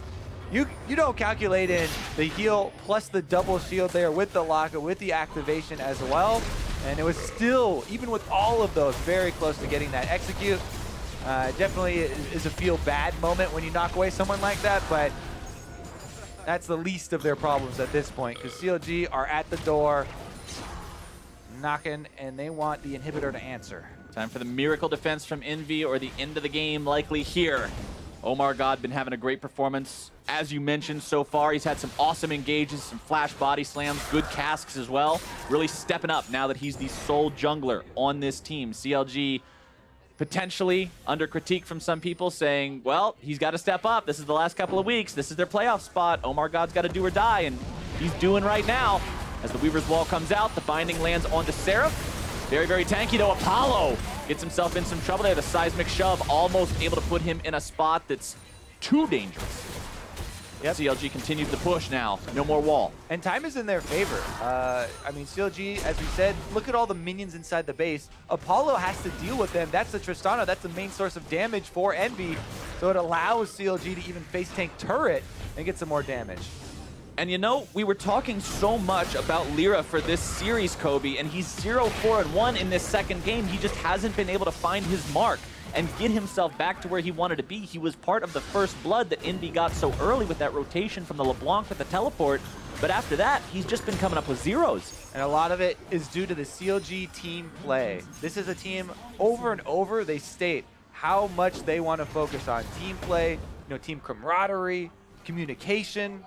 C: you don't calculate in the heal plus the double shield there with the lock, with the activation as well. And it was still, even with all of those, very close to getting that execute. Definitely is a feel bad moment when you knock away someone like that, but that's the least of their problems at this point because CLG are at the door knocking and they want the inhibitor to answer.
B: Time for the miracle defense from Envy or the end of the game likely here. OmarGod been having a great performance. As you mentioned so far, he's had some awesome engages, some flash body slams, good casks as well. Really stepping up now that he's the sole jungler on this team. CLG potentially under critique from some people saying, well, he's got to step up. This is the last couple of weeks. This is their playoff spot. OmarGod's got to do or die, and he's doing right now. As the Weaver's Wall comes out, the binding lands onto Seraph. Very, very tanky, though. Apollo gets himself in some trouble there. The seismic shove almost able to put him in a spot that's too dangerous. Yep. CLG continues to push now. No more wall.
C: And time is in their favor. I mean, CLG, as we said, look at all the minions inside the base. Apollo has to deal with them. That's the Tristana. That's the main source of damage for Envy. So it allows CLG to even face tank turret and get some more damage.
B: And we were talking so much about LirA for this series, Kobe, and he's 0-4-1 in this second game. He just hasn't been able to find his mark.
D: and get himself back to where he wanted to be. He was part of the first blood that Envy got so early with that rotation from the LeBlanc with the teleport. But after that, he's just been coming up with zeros.
C: And a lot of it is due to the CLG team play. This is a team, over and over, they state how much they want to focus on team play, team camaraderie, communication,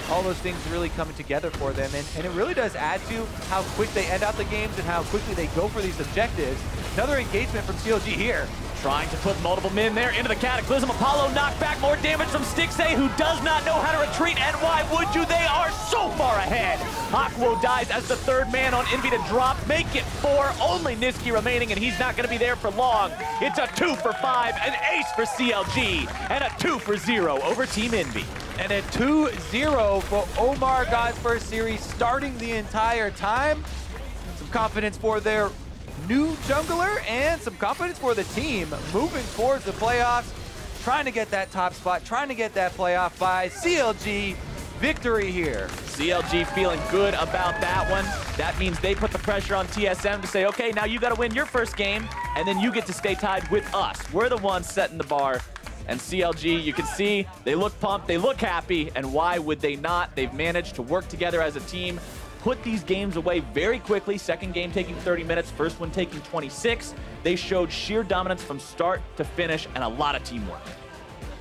C: all those things really coming together for them. And it really does add to how quick they end out the games and how quickly they go for these objectives. Another engagement from CLG here.
D: Trying to put multiple men there into the Cataclysm. Apollo knocked back, more damage from Stixxay, who does not know how to retreat, and why would you? They are so far ahead. Hakuho dies as the third man on Envy to drop, make it 4, only Nisqy remaining, and he's not going to be there for long. It's a 2 for 5, an ace for CLG, and a 2 for 0 over Team Envy.
C: And a 2-0 for OmarGod's first series, starting the entire time. Some confidence for their new jungler and some confidence for the team moving towards the playoffs, trying to get that top spot, trying to get that playoff bye. CLG victory here.
D: CLG feeling good about that one. That means they put the pressure on TSM to say, okay, now you got to win your first game, and then you get to stay tied with us. We're the ones setting the bar. And CLG, you can see, they look pumped, they look happy, and why would they not? They've managed to work together as a team, put these games away very quickly. Second game taking 30 minutes, first one taking 26. They showed sheer dominance from start to finish and a lot of teamwork.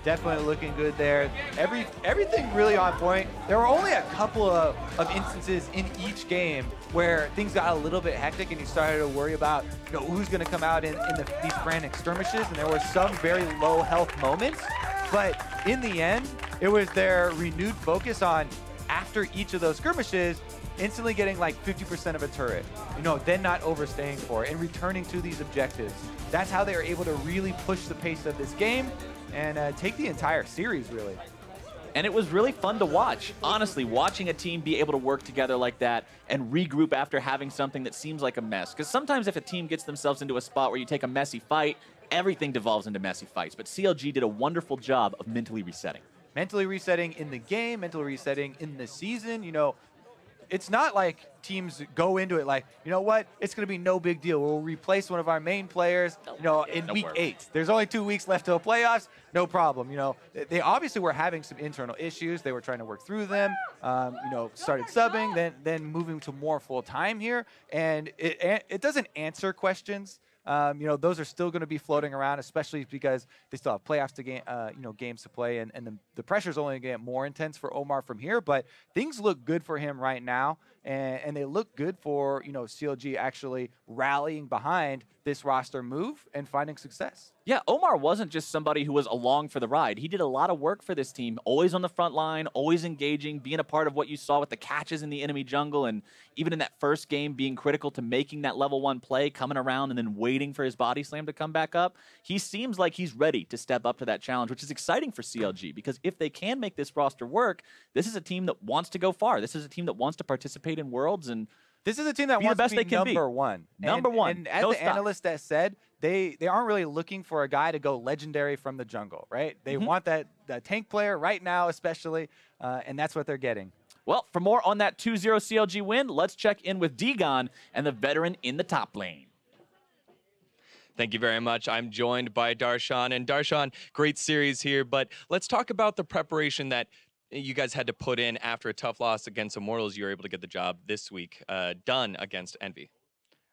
C: Definitely looking good there. Everything really on point. There were only a couple of instances in each game where things got a little bit hectic and you started to worry about who's going to come out in these frantic skirmishes, and there were some very low health moments. But in the end, it was their renewed focus on, after each of those skirmishes, instantly getting like 50% of a turret, then not overstaying for it and returning to these objectives. That's how they were able to really push the pace of this game and take the entire series, really.
D: And it was really fun to watch. Honestly, watching a team be able to work together like that and regroup after having something that seems like a mess. Because sometimes if a team gets themselves into a spot where you take a messy fight, everything devolves into messy fights. But CLG did a wonderful job of mentally resetting.
C: Mentally resetting in the game, mentally resetting in the season. It's not like teams go into it like, you know what, it's going to be no big deal. We'll replace one of our main players, in week 8. There's only 2 weeks left till playoffs, no problem. They obviously were having some internal issues. They were trying to work through them, started subbing, then moving to more full time here. And it doesn't answer questions. Those are still going to be floating around, especially because they still have playoffs to games to play, and the pressure is only going to get more intense for Omar from here. But things look good for him right now, and they look good for CLG actually rallying behind this roster move and finding success.
D: Yeah, Omar wasn't just somebody who was along for the ride. He did a lot of work for this team, always on the front line, always engaging, being a part of what you saw with the catches in the enemy jungle, and even in that first game being critical to making that level 1 play, coming around and then waiting for his body slam to come back up. He seems like he's ready to step up to that challenge, which is exciting for CLG, because if they can make this roster work, this is a team that wants to go far. This is a team that wants to participate in Worlds, and
C: this is a team that wants to be number one.
D: Number one.
C: And as the analyst that said, they aren't really looking for a guy to go legendary from the jungle, right? They want that tank player right now, especially, and that's what they're getting.
D: Well, for more on that 2-0 CLG win, let's check in with Dagon and the veteran in the top lane.
E: Thank you very much. I'm joined by Darshan. And Darshan, great series here, but let's talk about the preparation that you guys had to put in after a tough loss against Immortals. You were able to get the job this week done against Envy.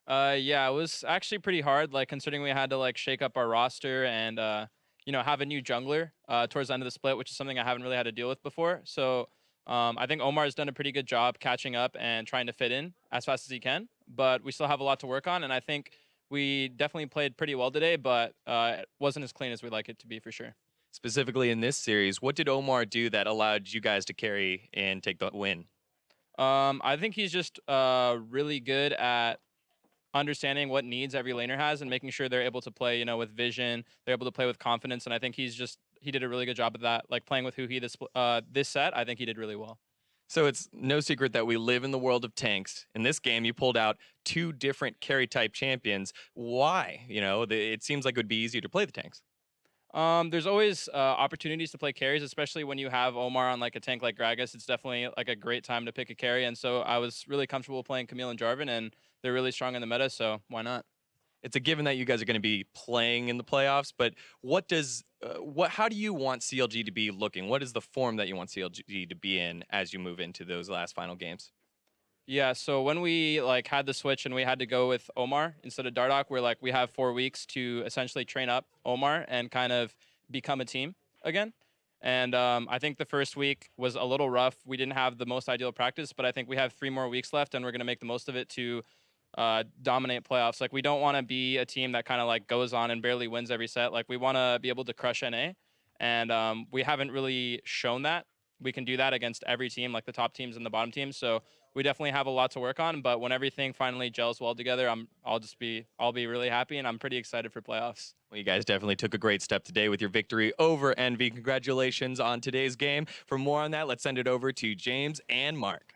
F: Yeah, it was actually pretty hard, considering we had to shake up our roster and have a new jungler towards the end of the split, which is something I haven't really had to deal with before. So I think Omar has done a pretty good job catching up and trying to fit in as fast as he can, but we still have a lot to work on, and I think we definitely played pretty well today, but it wasn't as clean as we'd like it to be, for sure.
E: Specifically in this series, what did Omar do that allowed you guys to carry and take the win?
F: I think he's just really good at understanding what needs every laner has and making sure they're able to play, with vision, they're able to play with confidence, and I think he did a really good job of that. Playing with Huhi this set, I think he did really well.
E: So it's no secret that we live in the world of tanks. In this game, you pulled out 2 different carry-type champions. Why? It seems like it would be easier to play the tanks.
F: There's always opportunities to play carries, especially when you have Omar on a tank like Gragas. It's definitely a great time to pick a carry, and so I was really comfortable playing Camille and Jarvan, and they're really strong in the meta, so why not?
E: it's a given that you guys are going to be playing in the playoffs, but how do you want CLG to be looking? What is the form that you want CLG to be in as you move into those last final games?
F: Yeah, so when we like had the switch and we had to go with Omar instead of Dardoch, we're like, we have 4 weeks to essentially train up Omar and kind of become a team again. And I think the first week was a little rough. We didn't have the most ideal practice, but I think we have 3 more weeks left, and we're going to make the most of it to dominate playoffs. Like, we don't want to be a team that kind of like goes on and barely wins every set. Like, we want to be able to crush NA, and we haven't really shown that we can do that against every team, like the top teams and the bottom teams. So we definitely have a lot to work on, but when everything finally gels well together, I'll be really happy, and I'm pretty excited for playoffs.
E: Well, you guys definitely took a great step today with your victory over Envy. Congratulations on today's game. For more on that, let's send it over to James and Mark.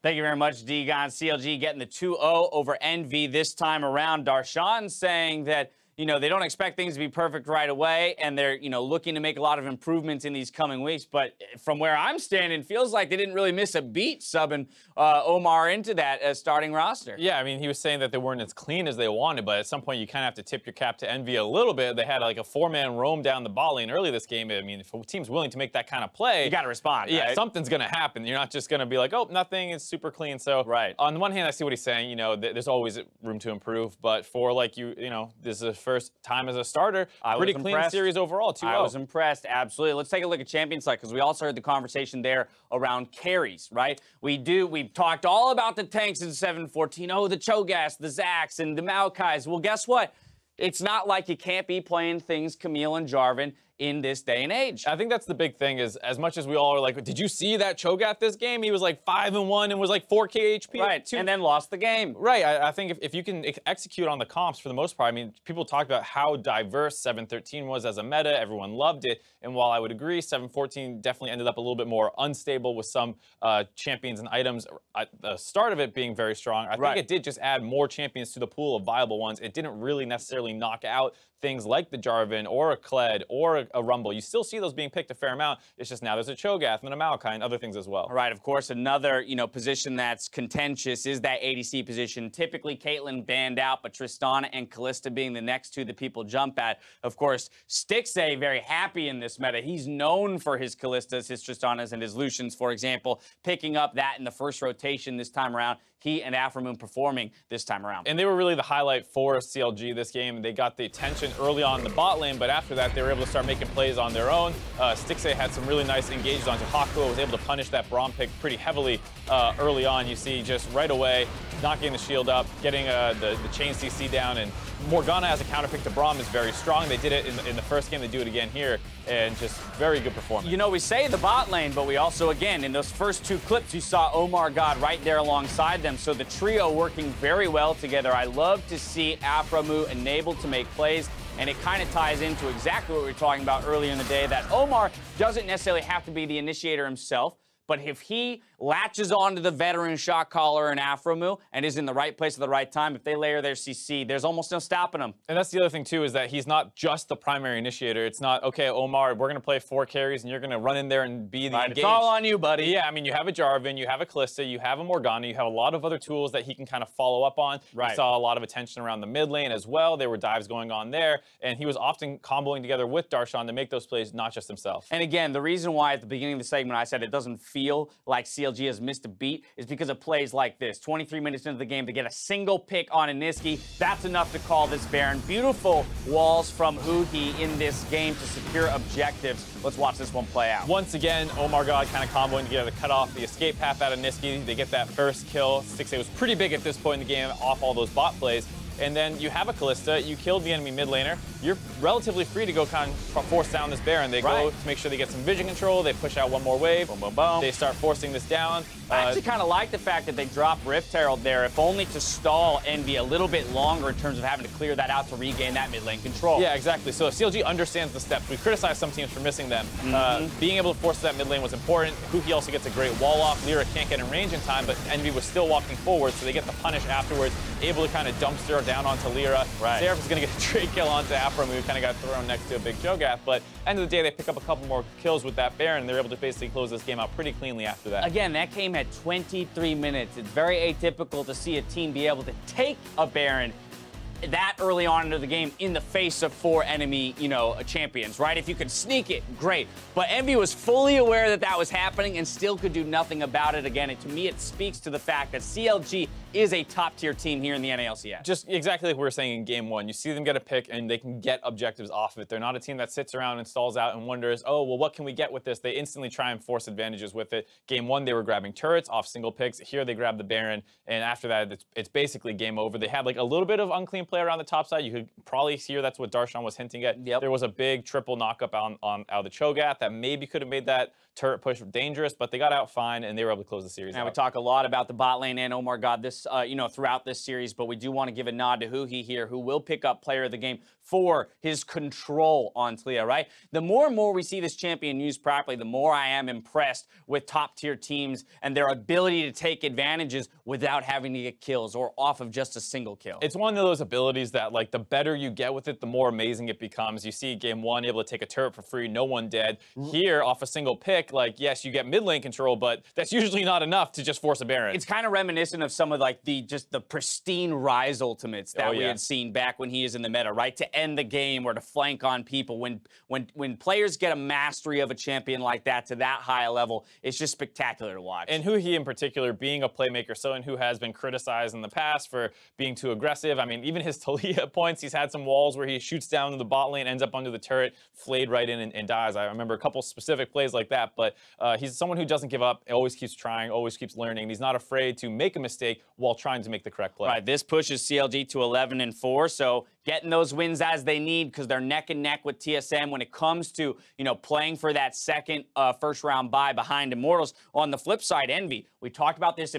G: Thank you very much, D-Gon. CLG getting the 2-0 over Envy this time around. Darshan saying that, you know, they don't expect things to be perfect right away, and they're, you know, looking to make a lot of improvements in these coming weeks. But from where I'm standing, feels like they didn't really miss a beat subbing Omar into that starting roster.
H: Yeah, I mean, he was saying that they weren't as clean as they wanted, but at some point you kind of have to tip your cap to Envy a little bit. They had like a 4-man roam down the bot lane early this game. I mean, if a team's willing to make that kind of play,
G: you got to respond.
H: Yeah,
G: right?
H: Something's going to happen. You're not just going to be like, oh, nothing is super clean. So
G: right.
H: On the one hand, I see what he's saying. You know, there's always room to improve, but for like you know, this is the first time as a starter, pretty clean series overall, 2-0.
G: I was impressed, absolutely. Let's take a look at Champions League, because we also heard the conversation there around carries, right? We've talked all about the tanks in 7-14. Oh, the Cho'Gaths, the Zacs, and the Maokais. Well, guess what? It's not like you can't be playing things Camille and Jarvan in this day and age.
H: I think that's the big thing, is as much as we all are like, did you see that Cho'Gath this game? He was like 5-1 and was like 4K HP.
G: Right, and then lost the game.
H: Right, I think if you can execute on the comps for the most part, I mean, people talk about how diverse 7-13 was as a meta. Everyone loved it. And while I would agree, 7-14 definitely ended up a little bit more unstable with some champions and items at the start of it being very strong. I think it did just add more champions to the pool of viable ones. It didn't really necessarily knock out things like the Jarvan or a Kled or a Rumble. You still see those being picked a fair amount. It's just now there's a Cho'Gath and a Maokai and other things as well.
G: Right, of course, another, you know, position that's contentious is that ADC position. Typically, Caitlyn banned out, but Tristana and Kalista being the next two that people jump at. Of course, Stixxay very happy in this meta. He's known for his Kalistas, his Tristanas, and his Lucians, for example, picking up that in the first rotation this time around. He and aphromoo performing this time around.
H: And they were really the highlight for CLG this game. They got the attention early on in the bot lane, but after that, they were able to start making plays on their own. Stixxay had some really nice engages onto Hakuho, was able to punish that Braum pick pretty heavily early on. You see just right away, not getting the shield up, getting the chain CC down, and Morgana as a counterpick to Braum is very strong. They did it in the first game, they do it again here, and just very good performance.
G: You know, we say the bot lane, but we also, again, in those first 2 clips, you saw OmarGod right there alongside them. So the trio working very well together. I love to see aphromoo enabled to make plays, and it kind of ties into exactly what we were talking about earlier in the day, that Omar doesn't necessarily have to be the initiator himself, but if he latches onto the veteran shot caller and aphromoo and is in the right place at the right time, if they layer their CC, there's almost no stopping them.
H: And that's the other thing, too, is that he's not just the primary initiator. It's not, okay, Omar, we're going to play 4 carries, and you're going to run in there and be the engaged.
G: It's all on you, buddy.
H: Yeah, I mean, you have a Jarvan, you have a Kalista, you have a Morgana, you have a lot of other tools that he can kind of follow up on.
G: Right.
H: We saw a lot of attention around the mid lane as well. There were dives going on there, and he was often comboing together with Darshan to make those plays, not just himself.
G: And again, the reason why at the beginning of the segment I said it doesn't feel like CLG has missed a beat is because of plays like this. 23 minutes into the game to get a single pick on a Nisqy. That's enough to call this Baron. Beautiful walls from Huhi in this game to secure objectives. Let's watch this one play out.
H: Once again, OmarGod kind of comboing together to cut off the escape path out of Nisqy. They get that first kill. Stixxay was pretty big at this point in the game off all those bot plays. And then you have a Kalista, you killed the enemy mid laner, you're relatively free to go kind of force down this Baron. They go to make sure they get some vision control, they push out one more wave, boom, boom, boom. They start forcing this down.
G: I actually kind of like the fact that they drop Rift Herald there, if only to stall Envy a little bit longer in terms of having to clear that out to regain that mid lane control.
H: Yeah, exactly. So CLG understands the steps. We criticize some teams for missing them. Being able to force that mid lane was important. Huhi also gets a great wall off. LirA can't get in range in time, but Envy was still walking forward, so they get the punish afterwards, able to kind of dumpster down onto LirA.
G: Right.
H: Seraph is going to get a trade kill onto aphromoo, who kind of got thrown next to a big Cho'Gath. But end of the day, they pick up a couple more kills with that Baron, and they're able to basically close this game out pretty cleanly after that.
G: Again, that game had 23 minutes. It's very atypical to see a team be able to take a Baron that early on into the game in the face of 4 enemy, champions, right? If you could sneak it, great. But Envy was fully aware that that was happening and still could do nothing about it. Again, to me, it speaks to the fact that CLG is a top-tier team here in the NALCS.
H: Just exactly like we were saying in game 1. You see them get a pick, and they can get objectives off of it. They're not a team that sits around and stalls out and wonders, oh, well, what can we get with this? They instantly try and force advantages with it. Game 1, they were grabbing turrets off single picks. Here, they grab the Baron, and after that, it's basically game over. They had like a little bit of unclean play around the top side. You could probably hear that's what Darshan was hinting at.
G: Yep.
H: There was a big triple knockup out of the Cho'Gath that maybe could have made that turret push dangerous, but they got out fine, and they were able to close the series
G: Now,
H: out.
G: we talk a lot about the bot lane and OmarGod this, throughout this series, but we do want to give a nod to Huhi here, who will pick up player of the game for his control on Taliyah, right? The more and more we see this champion used properly, the more I am impressed with top-tier teams and their ability to take advantages without having to get kills or off of just a single kill.
H: It's one of those abilities that, like, the better you get with it, the more amazing it becomes. You see game 1, able to take a turret for free, no one dead. Here, off a single pick, like, yes, you get mid lane control, but that's usually not enough to just force a Baron.
G: It's kind of reminiscent of some of like the pristine Ryze ultimates that we had seen back when he is in the meta, right? To end the game or to flank on people. When players get a mastery of a champion like that to that high a level, it's just spectacular to watch.
H: And Huhi in particular, being a playmaker, someone who has been criticized in the past for being too aggressive. I mean, even his Taliyah points, he's had some walls where he shoots down to the bot lane, ends up under the turret, flayed right in and dies. I remember a couple specific plays like that, but he's someone who doesn't give up, always keeps trying, always keeps learning, and he's not afraid to make a mistake while trying to make the correct play.
G: Right, this pushes CLG to 11-4, so getting those wins as they need because they're neck and neck with TSM when it comes to, playing for that second first-round bye behind Immortals. On the flip side, Envy, we talked about this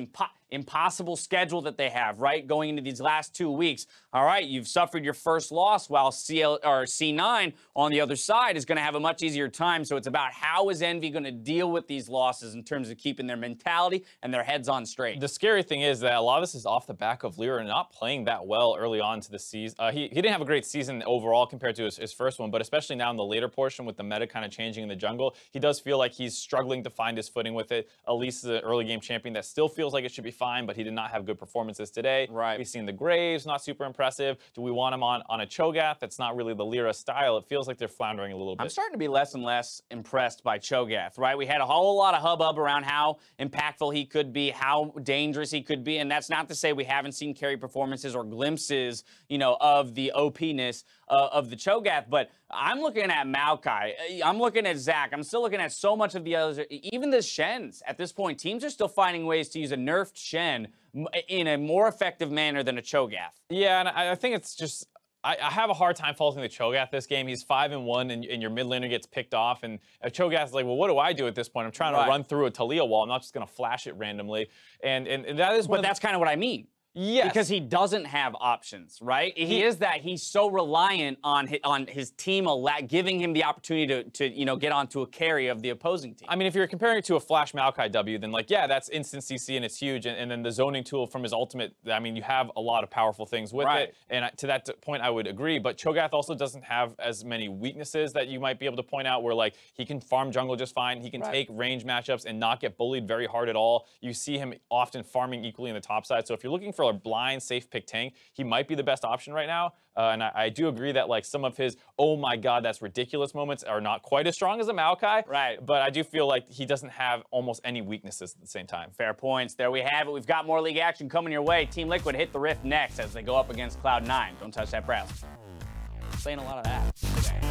G: impossible schedule that they have, right, going into these last 2 weeks. All right, you've suffered your first loss while C9 on the other side is going to have a much easier time. So it's about how is Envy going to deal with these losses in terms of keeping their mentality and their heads on straight.
H: The scary thing is that a lot of this is off the back of LirA not playing that well early on to the season. He didn't have a great season overall compared to his first one, but especially now in the later portion with the meta kind of changing in the jungle, he does feel like he's struggling to find his footing with it. Elise is an early game champion that still feels like it should be fine, but he did not have good performances today.
G: Right.
H: We've seen the Graves, not super impressive. Do we want him on a Cho'Gath? That's not really the LirA style. It feels like they're floundering a little bit.
G: I'm starting to be less and less impressed by Cho'Gath, right? We had a whole lot of hubbub around how impactful he could be, how dangerous he could be, and that's not to say we haven't seen carry performances or glimpses, of the OP-ness of the Cho'Gath, but I'm looking at Maokai, I'm looking at Zach, I'm still looking at so much of the others, even the Shens. At this point, teams are still finding ways to use a nerfed Shen in a more effective manner than a Cho'Gath.
H: Yeah, and I think it's just, I have a hard time faulting the Cho'Gath this game. He's 5-1, and your mid laner gets picked off, and Cho'Gath is like, well, what do I do at this point? I'm trying to run through a Taliyah wall. I'm not just going to flash it randomly, and that is.
G: But that's kind of what I mean.
H: Yes.
G: Because he doesn't have options, right? He's so reliant on his team giving him the opportunity to get onto a carry of the opposing team.
H: I mean, if you're comparing it to a Flash Maokai W, then like, yeah, that's instant CC and it's huge. And then the zoning tool from his ultimate, I mean, you have a lot of powerful things with it. And to that point, I would agree. But Cho'Gath also doesn't have as many weaknesses that you might be able to point out where like he can farm jungle just fine. He can take range matchups and not get bullied very hard at all. You see him often farming equally in the top side. So if you're looking for a blind, safe pick tank, he might be the best option right now. And I do agree that like some of his, oh my god, that's ridiculous moments are not quite as strong as a Maokai.
G: Right.
H: But I do feel like he doesn't have almost any weaknesses at the same time.
G: Fair points. There we have it. We've got more league action coming your way. Team Liquid hit the Rift next as they go up against Cloud9. Don't touch that browser. Saying a lot of that today.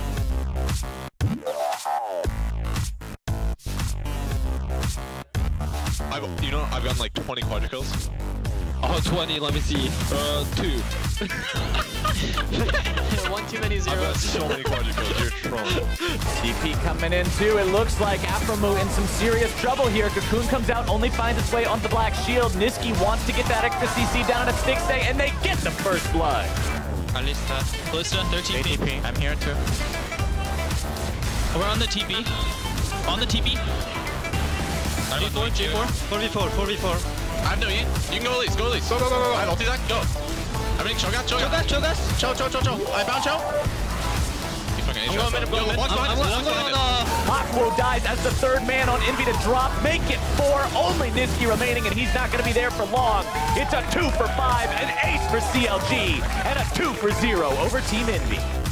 I: I've gotten like 20 quadra kills.
J: Oh, 20, let me see. 2.
I: One too many zeros. I've got so many quadra kills, you're trolling.
D: TP coming in too. It looks like aphromoo in some serious trouble here. Cocoon comes out, only finds its way on the black shield. Nisqy wants to get that extra CC down at Stixxay, and they get the first blood.
J: Kalista, Kalista, 13 TP.
I: I'm here too.
J: We're on the TP. On the TP. G4, G4. 4v4.
I: I have no E. You can go Elise, go Elise. Go. I don't do that, go.
J: I think Cho'Gath.
A: Cho. I bound Cho.
J: I'm going
D: Hakuho dies as the third man on Envy to drop. Make it 4. Only Nisqy remaining, and he's not going to be there for long. It's a 2 for 5, an ace for CLG, and a 2 for 0 over Team Envy.